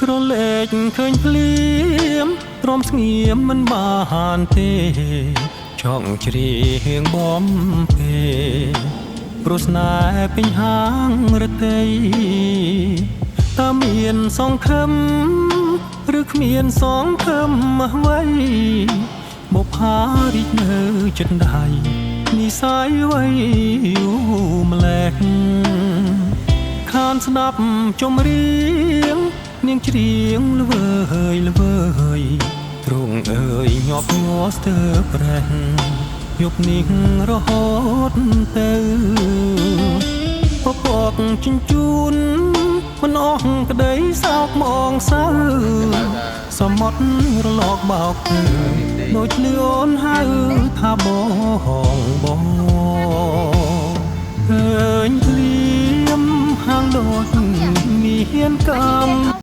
ក្រឡេកឃើញភ្លៀមទ្រាំស្ងៀមមិនបានទេចង់ជ្រៀងបំពេព្រោះស្នេហ៍ពេញហាងរតីតើមានសង្ឃឹមឬគ្មានសង្ឃឹមអ្វីបុប្ផារីកនៅចិត្តដៃនិស័យអ្វីយូរម្លេះខានស្ដាប់ចម្រៀងនាងច្រៀងល្វើយល្វើយទ្រង់អើយញាប់ញ័រស្ទើរប្រេះយប់នេះរហូតទៅពពកជញ្ជូនមិនអស់ក្តីសោកមកសៅសមុទ្ររលកបោកទៅដូចលឿនហៅថាបងបងឃើញភ្លៀមហាងដូចមានកម្ម